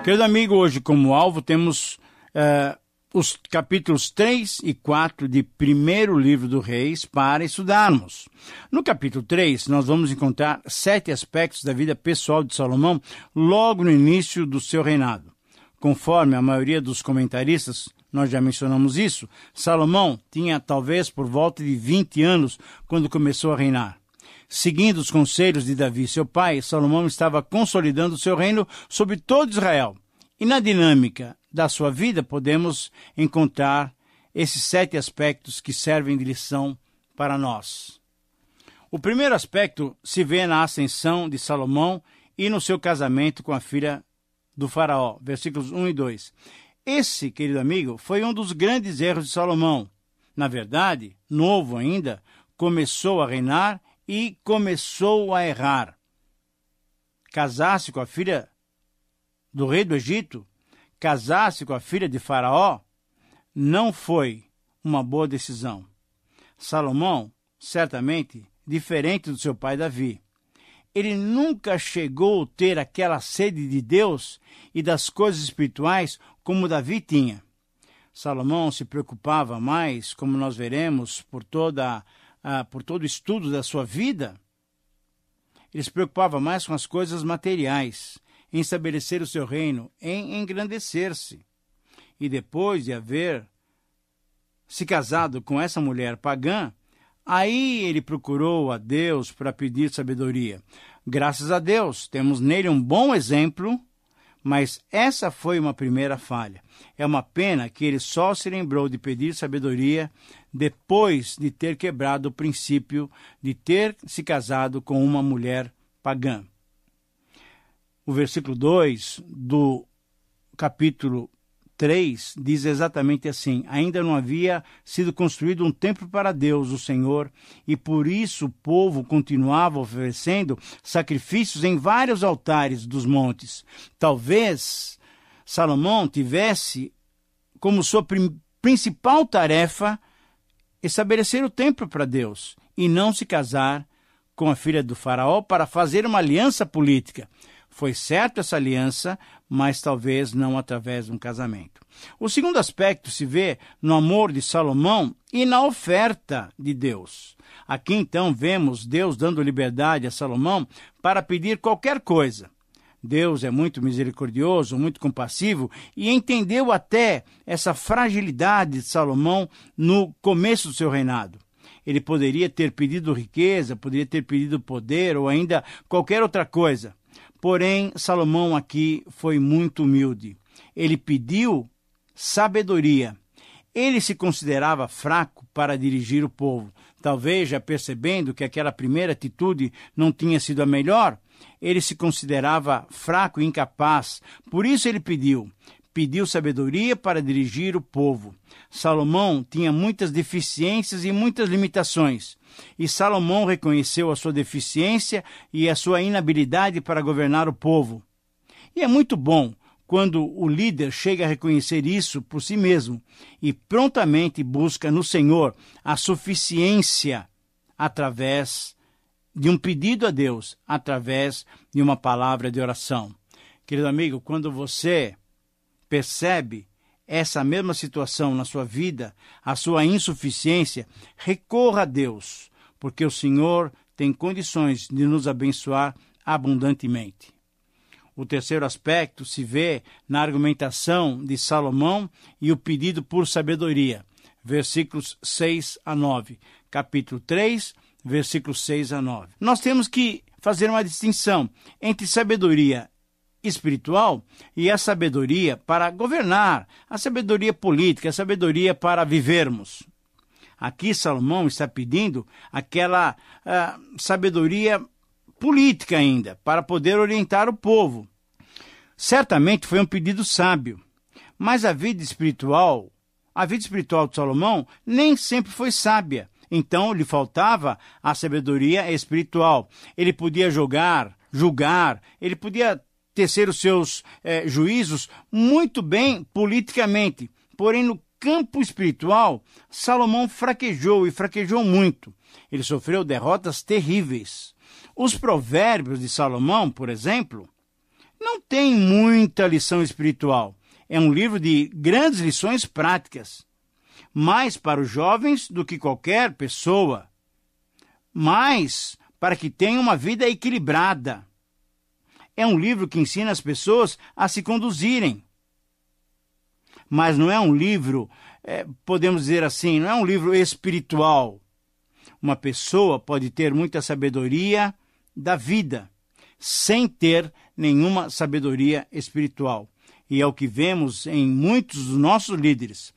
Querido amigo, hoje como alvo temos os capítulos 3 e 4 de primeiro livro do Reis para estudarmos. No capítulo 3, nós vamos encontrar 7 aspectos da vida pessoal de Salomão logo no início do seu reinado. Conforme a maioria dos comentaristas, nós já mencionamos isso, Salomão tinha talvez por volta de 20 anos quando começou a reinar. Seguindo os conselhos de Davi, seu pai, Salomão estava consolidando seu reino sobre todo Israel. E na dinâmica da sua vida podemos encontrar esses 7 aspectos que servem de lição para nós. O primeiro aspecto se vê na ascensão de Salomão e no seu casamento com a filha do faraó, versículos 1 e 2. Esse, querido amigo, foi um dos grandes erros de Salomão. Na verdade, novo ainda, começou a reinar e começou a errar. Casar-se com a filha do rei do Egito, casar-se com a filha de Faraó, não foi uma boa decisão. Salomão, certamente, diferente do seu pai Davi, ele nunca chegou a ter aquela sede de Deus e das coisas espirituais como Davi tinha. Salomão se preocupava mais, como nós veremos, por todo o estudo da sua vida. Ele se preocupava mais com as coisas materiais, em estabelecer o seu reino, em engrandecer-se. E depois de haver se casado com essa mulher pagã, aí ele procurou a Deus para pedir sabedoria. Graças a Deus, temos nele um bom exemplo, mas essa foi uma primeira falha. É uma pena que ele só se lembrou de pedir sabedoria depois de ter quebrado o princípio de ter se casado com uma mulher pagã. O versículo 2 do capítulo 3 diz exatamente assim: ainda não havia sido construído um templo para Deus, o Senhor, e por isso o povo continuava oferecendo sacrifícios em vários altares dos montes. Talvez Salomão tivesse como sua principal tarefa estabelecer o templo para Deus e não se casar com a filha do faraó para fazer uma aliança política. Foi certo essa aliança, mas talvez não através de um casamento. O segundo aspecto se vê no amor de Salomão e na oferta de Deus. Aqui então vemos Deus dando liberdade a Salomão para pedir qualquer coisa. Deus é muito misericordioso, muito compassivo e entendeu até essa fragilidade de Salomão no começo do seu reinado. Ele poderia ter pedido riqueza, poderia ter pedido poder ou ainda qualquer outra coisa. Porém, Salomão aqui foi muito humilde. Ele pediu sabedoria. Ele se considerava fraco para dirigir o povo. Talvez já percebendo que aquela primeira atitude não tinha sido a melhor, ele se considerava fraco e incapaz. Por isso ele pediu sabedoria para dirigir o povo. Salomão tinha muitas deficiências e muitas limitações. E Salomão reconheceu a sua deficiência e a sua inabilidade para governar o povo. E é muito bom quando o líder chega a reconhecer isso por si mesmo e prontamente busca no Senhor a suficiência através de um pedido a Deus, através de uma palavra de oração. Querido amigo, quando você percebe essa mesma situação na sua vida, a sua insuficiência, recorra a Deus, porque o Senhor tem condições de nos abençoar abundantemente. O terceiro aspecto se vê na argumentação de Salomão e o pedido por sabedoria, versículos 6 a 9, capítulo 3, versículos 6 a 9. Nós temos que fazer uma distinção entre sabedoria espiritual e a sabedoria para governar, a sabedoria política, a sabedoria para vivermos. Aqui Salomão está pedindo aquela sabedoria política ainda, para poder orientar o povo. Certamente foi um pedido sábio, mas a vida espiritual de Salomão nem sempre foi sábia. Então lhe faltava a sabedoria espiritual. Ele podia julgar, ele podia tecer os seus juízos muito bem politicamente. Porém, no campo espiritual, Salomão fraquejou muito. Ele sofreu derrotas terríveis. Os provérbios de Salomão, por exemplo, não tem muita lição espiritual. É um livro de grandes lições práticas, mais para os jovens do que qualquer pessoa, mais para que tenham uma vida equilibrada. É um livro que ensina as pessoas a se conduzirem. Mas não é um livro, podemos dizer assim, não é um livro espiritual. Uma pessoa pode ter muita sabedoria da vida, sem ter nenhuma sabedoria espiritual. E é o que vemos em muitos dos nossos líderes.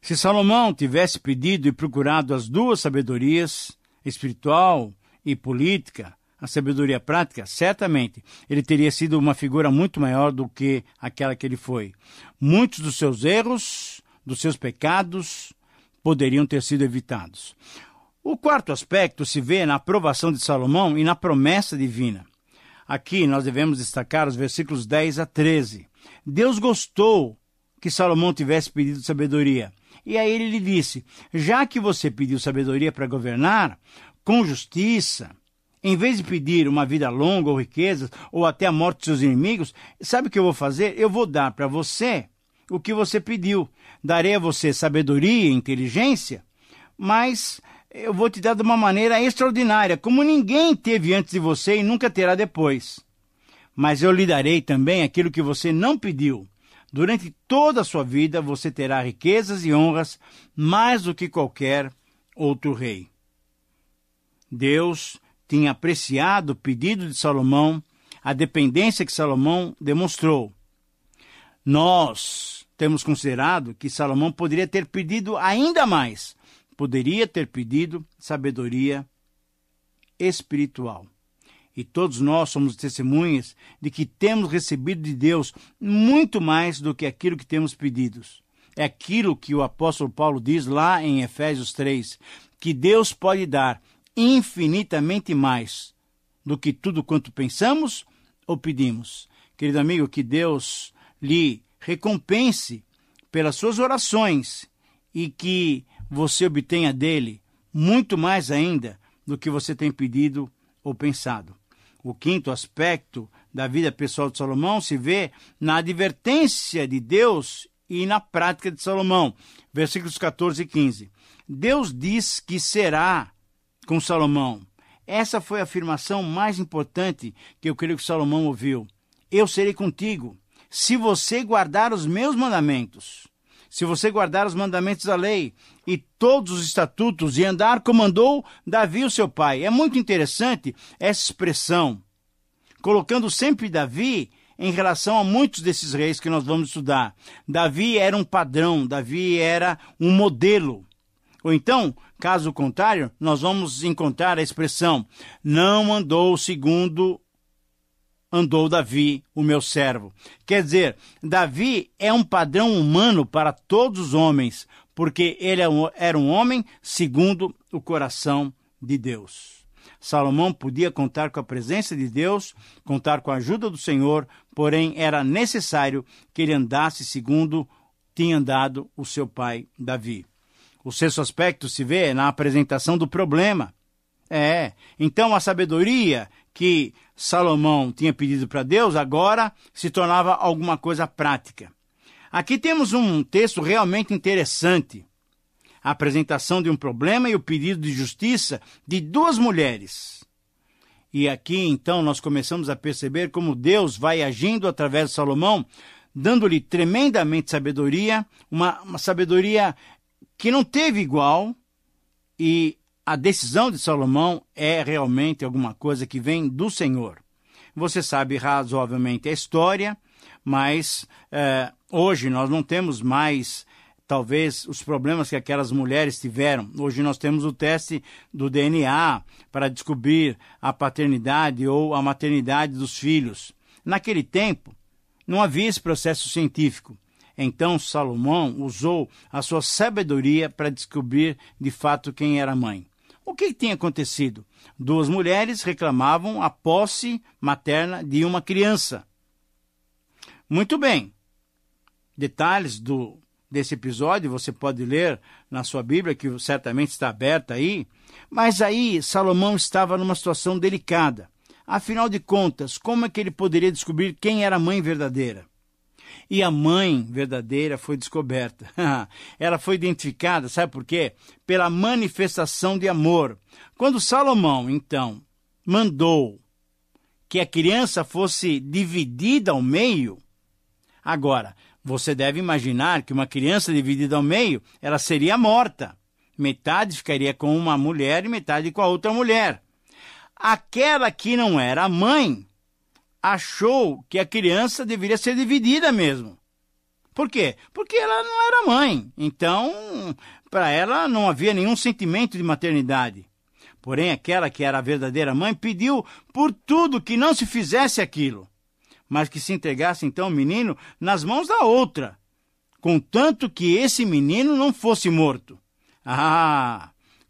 Se Salomão tivesse pedido e procurado as duas sabedorias, espiritual e política, a sabedoria prática, certamente ele teria sido uma figura muito maior do que aquela que ele foi. Muitos dos seus erros, dos seus pecados, poderiam ter sido evitados. O quarto aspecto se vê na aprovação de Salomão e na promessa divina. Aqui nós devemos destacar os versículos 10 a 13. Deus gostou que Salomão tivesse pedido sabedoria. E aí ele lhe disse, já que você pediu sabedoria para governar, com justiça, em vez de pedir uma vida longa ou riquezas, ou até a morte de seus inimigos, sabe o que eu vou fazer? Eu vou dar para você o que você pediu. Darei a você sabedoria e inteligência, mas eu vou te dar de uma maneira extraordinária, como ninguém teve antes de você e nunca terá depois. Mas eu lhe darei também aquilo que você não pediu. Durante toda a sua vida você terá riquezas e honras mais do que qualquer outro rei. Deus tinha apreciado o pedido de Salomão, a dependência que Salomão demonstrou. Nós temos considerado que Salomão poderia ter pedido ainda mais. Poderia ter pedido sabedoria espiritual. E todos nós somos testemunhas de que temos recebido de Deus muito mais do que aquilo que temos pedido. É aquilo que o apóstolo Paulo diz lá em Efésios 3, que Deus pode dar infinitamente mais do que tudo quanto pensamos ou pedimos. Querido amigo, que Deus lhe recompense pelas suas orações e que você obtenha dele muito mais ainda do que você tem pedido ou pensado. O quinto aspecto da vida pessoal de Salomão se vê na advertência de Deus e na prática de Salomão. Versículos 14 e 15. Deus diz que será com Salomão. Essa foi a afirmação mais importante que eu creio que Salomão ouviu. Eu serei contigo, se você guardar os meus mandamentos. Se você guardar os mandamentos da lei e todos os estatutos e andar como andou Davi, o seu pai. É muito interessante essa expressão, colocando sempre Davi em relação a muitos desses reis que nós vamos estudar. Davi era um padrão, Davi era um modelo. Ou então, caso contrário, nós vamos encontrar a expressão, não andou segundo andou Davi, o meu servo. Quer dizer, Davi é um padrão humano para todos os homens, porque ele era um homem segundo o coração de Deus. Salomão podia contar com a presença de Deus, contar com a ajuda do Senhor, porém era necessário que ele andasse segundo tinha andado o seu pai Davi. O sexto aspecto se vê na apresentação do problema. Então a sabedoria que Salomão tinha pedido para Deus, agora se tornava alguma coisa prática. Aqui temos um texto realmente interessante. A apresentação de um problema e o pedido de justiça de duas mulheres. E aqui, então, nós começamos a perceber como Deus vai agindo através de Salomão, dando-lhe tremendamente sabedoria, uma sabedoria que não teve igual, e a decisão de Salomão é realmente alguma coisa que vem do Senhor. Você sabe razoavelmente a história, mas hoje nós não temos mais, talvez, os problemas que aquelas mulheres tiveram. Hoje nós temos o teste do DNA para descobrir a paternidade ou a maternidade dos filhos. Naquele tempo, não havia esse processo científico. Então Salomão usou a sua sabedoria para descobrir de fato quem era a mãe. O que tinha acontecido? Duas mulheres reclamavam a posse materna de uma criança. Muito bem. Detalhes desse episódio você pode ler na sua Bíblia, que certamente está aberta aí. Mas aí Salomão estava numa situação delicada. Afinal de contas, como é que ele poderia descobrir quem era a mãe verdadeira? E a mãe verdadeira foi descoberta. Ela foi identificada, sabe por quê? Pela manifestação de amor. Quando Salomão, então, mandou que a criança fosse dividida ao meio, agora, você deve imaginar que uma criança dividida ao meio, ela seria morta. Metade ficaria com uma mulher e metade com a outra mulher. Aquela que não era a mãe achou que a criança deveria ser dividida mesmo. Por quê? Porque ela não era mãe. Então, para ela não havia nenhum sentimento de maternidade. Porém, aquela que era a verdadeira mãe pediu por tudo que não se fizesse aquilo, mas que se entregasse então o menino nas mãos da outra, contanto que esse menino não fosse morto.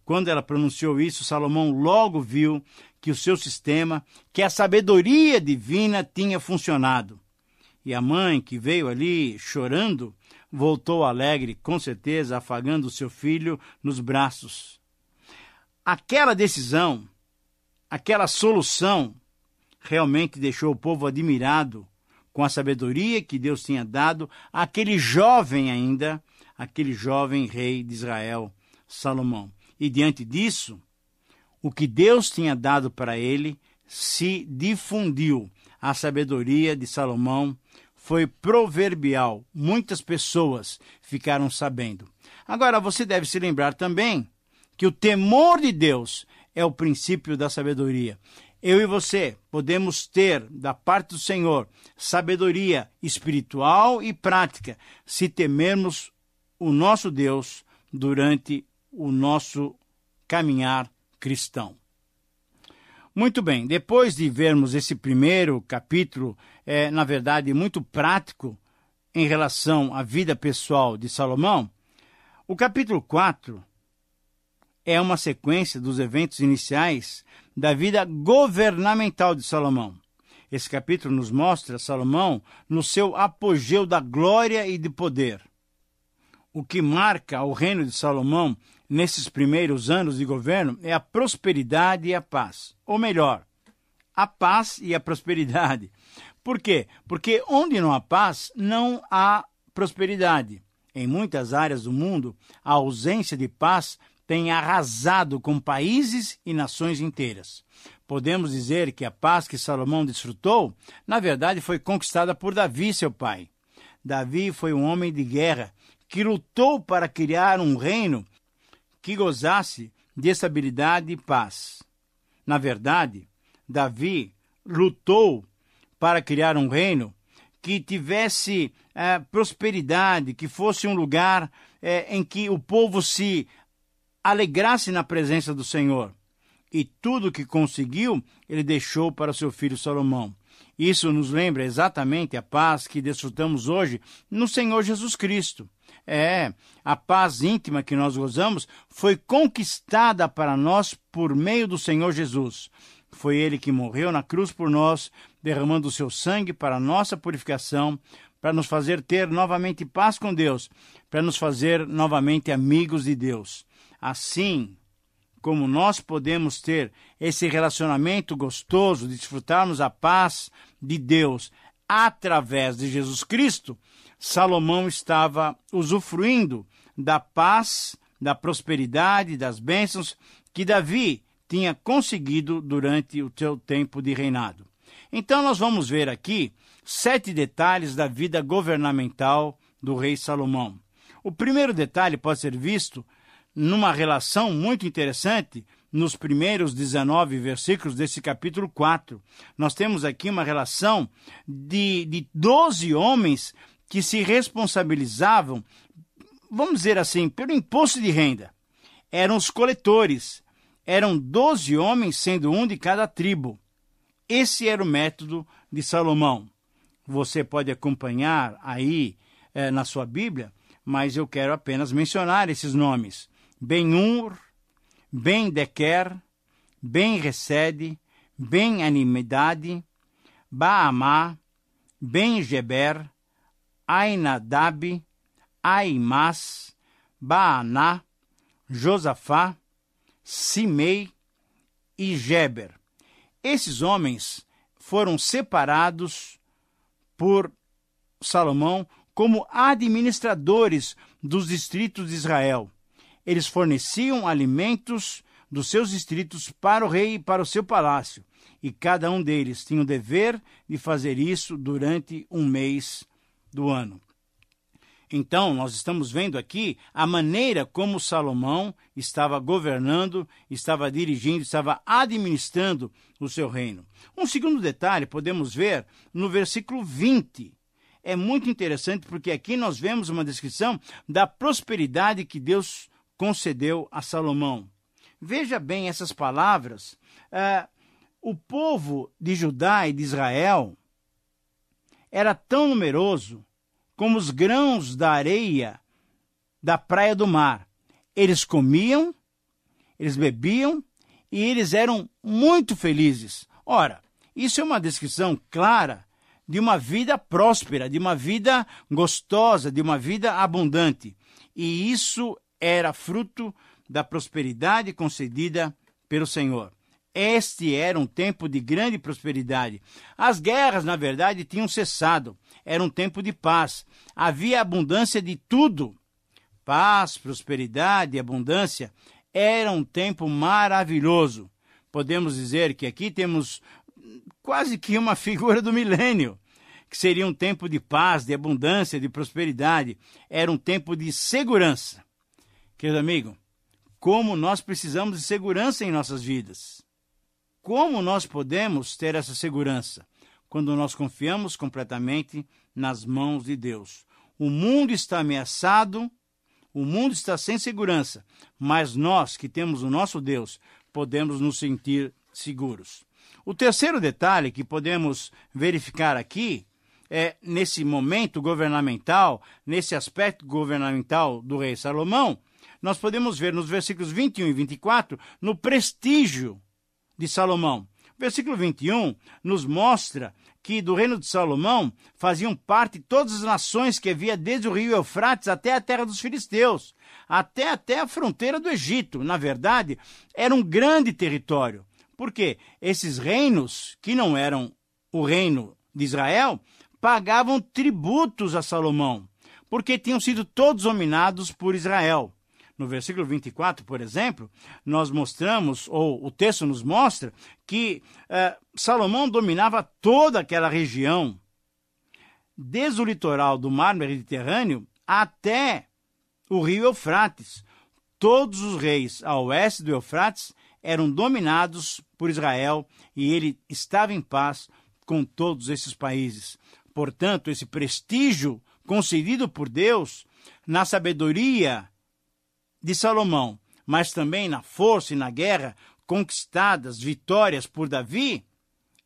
Quando ela pronunciou isso, Salomão logo viu que o seu sistema, que a sabedoria divina tinha funcionado. E a mãe, que veio ali chorando, voltou alegre, com certeza afagando o seu filho nos braços. Aquela decisão, aquela solução, realmente deixou o povo admirado com a sabedoria que Deus tinha dado àquele jovem ainda, aquele jovem rei de Israel, Salomão. E diante disso, o que Deus tinha dado para ele se difundiu. A sabedoria de Salomão foi proverbial. Muitas pessoas ficaram sabendo. Agora, você deve se lembrar também que o temor de Deus é o princípio da sabedoria. Eu e você podemos ter, da parte do Senhor, sabedoria espiritual e prática, se temermos o nosso Deus durante o nosso caminhar cristão. Muito bem, depois de vermos esse primeiro capítulo, na verdade, muito prático em relação à vida pessoal de Salomão, o capítulo 4 é uma sequência dos eventos iniciais da vida governamental de Salomão. Esse capítulo nos mostra Salomão no seu apogeu da glória e de poder. O que marca o reino de Salomão nesses primeiros anos de governo é a prosperidade e a paz. Ou melhor, a paz e a prosperidade. Por quê? Porque onde não há paz, não há prosperidade. Em muitas áreas do mundo, a ausência de paz tem arrasado com países e nações inteiras. Podemos dizer que a paz que Salomão desfrutou, na verdade, foi conquistada por Davi, seu pai. Davi foi um homem de guerra que lutou para criar um reino que gozasse de estabilidade e paz. Na verdade, Davi lutou para criar um reino que tivesse prosperidade, que fosse um lugar em que o povo se alegrasse na presença do Senhor. E tudo que conseguiu, ele deixou para seu filho Salomão. Isso nos lembra exatamente a paz que desfrutamos hoje no Senhor Jesus Cristo. A paz íntima que nós gozamos foi conquistada para nós por meio do Senhor Jesus. Foi Ele que morreu na cruz por nós, derramando o seu sangue para a nossa purificação, para nos fazer ter novamente paz com Deus, para nos fazer novamente amigos de Deus. Assim como nós podemos ter esse relacionamento gostoso, de desfrutarmos a paz de Deus através de Jesus Cristo, Salomão estava usufruindo da paz, da prosperidade, das bênçãos que Davi tinha conseguido durante o seu tempo de reinado. Então nós vamos ver aqui 7 detalhes da vida governamental do rei Salomão. O primeiro detalhe pode ser visto numa relação muito interessante nos primeiros 19 versículos desse capítulo 4. Nós temos aqui uma relação de 12 homens que se responsabilizavam, vamos dizer assim, pelo imposto de renda. Eram os coletores. Eram 12 homens, sendo um de cada tribo. Esse era o método de Salomão. Você pode acompanhar aí na sua Bíblia, mas eu quero apenas mencionar esses nomes. Ben-Hur, Ben-Dequer, Ben-Resed, Ben-Animidade, Baamá, Ben-Geber, Ainadab, Aimás, Baaná, Josafá, Simei e Geber. Esses homens foram separados por Salomão como administradores dos distritos de Israel. Eles forneciam alimentos dos seus distritos para o rei e para o seu palácio, e cada um deles tinha o dever de fazer isso durante um mês do ano. Então, nós estamos vendo aqui a maneira como Salomão estava governando, estava dirigindo, estava administrando o seu reino. Um segundo detalhe podemos ver no versículo 20. É muito interessante porque aqui nós vemos uma descrição da prosperidade que Deus concedeu a Salomão. Veja bem essas palavras. O povo de Judá e de Israel era tão numeroso como os grãos da areia da praia do mar. Eles comiam, eles bebiam e eles eram muito felizes. Ora, isso é uma descrição clara de uma vida próspera, de uma vida gostosa, de uma vida abundante. E isso era fruto da prosperidade concedida pelo Senhor. Este era um tempo de grande prosperidade. As guerras, na verdade, tinham cessado. Era um tempo de paz. Havia abundância de tudo. Paz, prosperidade e abundância. Era um tempo maravilhoso. Podemos dizer que aqui temos quase que uma figura do milênio, que seria um tempo de paz, de abundância, de prosperidade. Era um tempo de segurança. Querido amigo, como nós precisamos de segurança em nossas vidas. Como nós podemos ter essa segurança? Quando nós confiamos completamente nas mãos de Deus. O mundo está ameaçado, o mundo está sem segurança, mas nós que temos o nosso Deus, podemos nos sentir seguros. O terceiro detalhe que podemos verificar aqui é nesse momento governamental, nesse aspecto governamental do rei Salomão, nós podemos ver nos versículos 21 e 24, no prestígio de Salomão. O versículo 21 nos mostra que do reino de Salomão faziam parte todas as nações que havia desde o rio Eufrates até a terra dos filisteus, até a fronteira do Egito. Na verdade, era um grande território, porque esses reinos, que não eram o reino de Israel, pagavam tributos a Salomão, porque tinham sido todos dominados por Israel. No versículo 24, por exemplo, nós mostramos, ou o texto nos mostra, que Salomão dominava toda aquela região, desde o litoral do mar Mediterrâneo até o rio Eufrates. Todos os reis a oeste do Eufrates eram dominados por Israel e ele estava em paz com todos esses países. Portanto, esse prestígio concedido por Deus na sabedoria de Salomão, mas também na força e na guerra conquistadas, vitórias por Davi,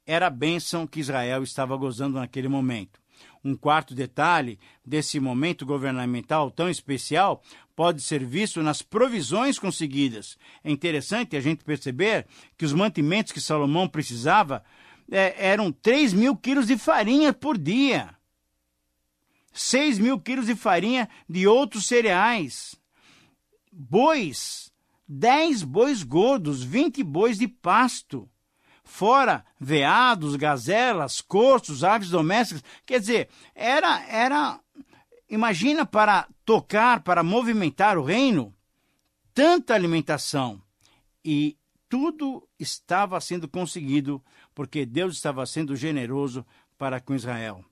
era a bênção que Israel estava gozando naquele momento. Um quarto detalhe desse momento governamental tão especial pode ser visto nas provisões conseguidas. É interessante a gente perceber que os mantimentos que Salomão precisava eram 3.000 quilos de farinha por dia, 6.000 quilos de farinha de outros cereais, bois, 10 bois gordos, 20 bois de pasto, fora veados, gazelas, corços, aves domésticas. Quer dizer, imagina, para tocar, para movimentar o reino, tanta alimentação. E tudo estava sendo conseguido porque Deus estava sendo generoso para com Israel.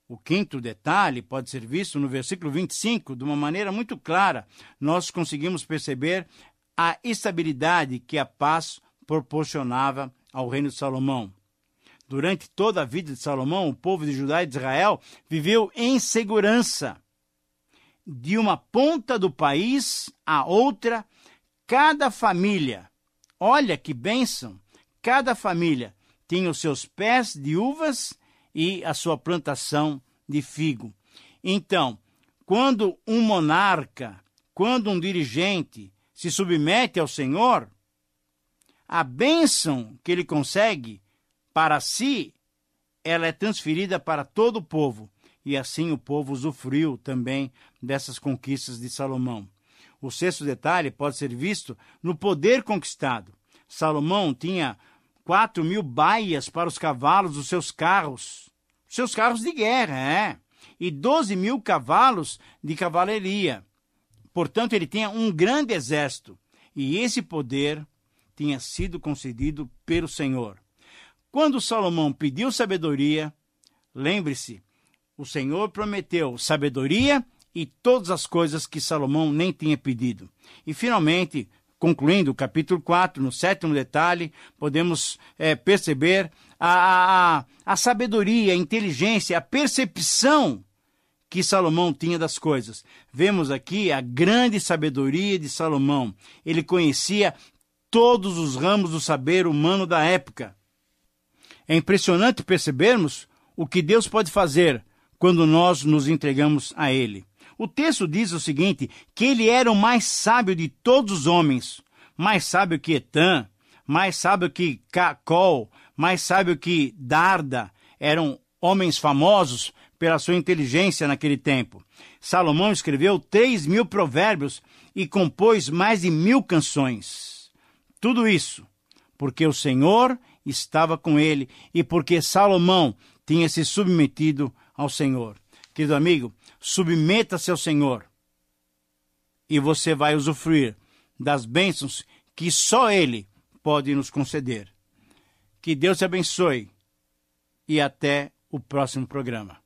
O quinto detalhe pode ser visto no versículo 25, de uma maneira muito clara. Nós conseguimos perceber a estabilidade que a paz proporcionava ao reino de Salomão. Durante toda a vida de Salomão, o povo de Judá e de Israel viveu em segurança. De uma ponta do país à outra, cada família, olha que bênção, cada família tinha os seus pés de uvas e a sua plantação de figo. Então, quando um monarca, quando um dirigente se submete ao Senhor, a bênção que ele consegue para si, ela é transferida para todo o povo. E assim o povo usufruiu também dessas conquistas de Salomão. O sexto detalhe pode ser visto no poder conquistado. Salomão tinha 4.000 baias para os cavalos dos seus carros de guerra, e 12.000 cavalos de cavalaria. Portanto, ele tinha um grande exército, e esse poder tinha sido concedido pelo Senhor. Quando Salomão pediu sabedoria, lembre-se, o Senhor prometeu sabedoria e todas as coisas que Salomão nem tinha pedido. E, finalmente, concluindo o capítulo 4, no 7º detalhe, podemos perceber a sabedoria, a inteligência, a percepção que Salomão tinha das coisas. Vemos aqui a grande sabedoria de Salomão. Ele conhecia todos os ramos do saber humano da época. É impressionante percebermos o que Deus pode fazer quando nós nos entregamos a Ele. O texto diz o seguinte, que ele era o mais sábio de todos os homens, mais sábio que Etã, mais sábio que Cacol, mais sábio que Darda. Eram homens famosos pela sua inteligência naquele tempo. Salomão escreveu 3.000 provérbios e compôs mais de 1.000 canções. Tudo isso porque o Senhor estava com ele e porque Salomão tinha se submetido ao Senhor. Querido amigo, submeta-se ao Senhor e você vai usufruir das bênçãos que só Ele pode nos conceder. Que Deus te abençoe e até o próximo programa.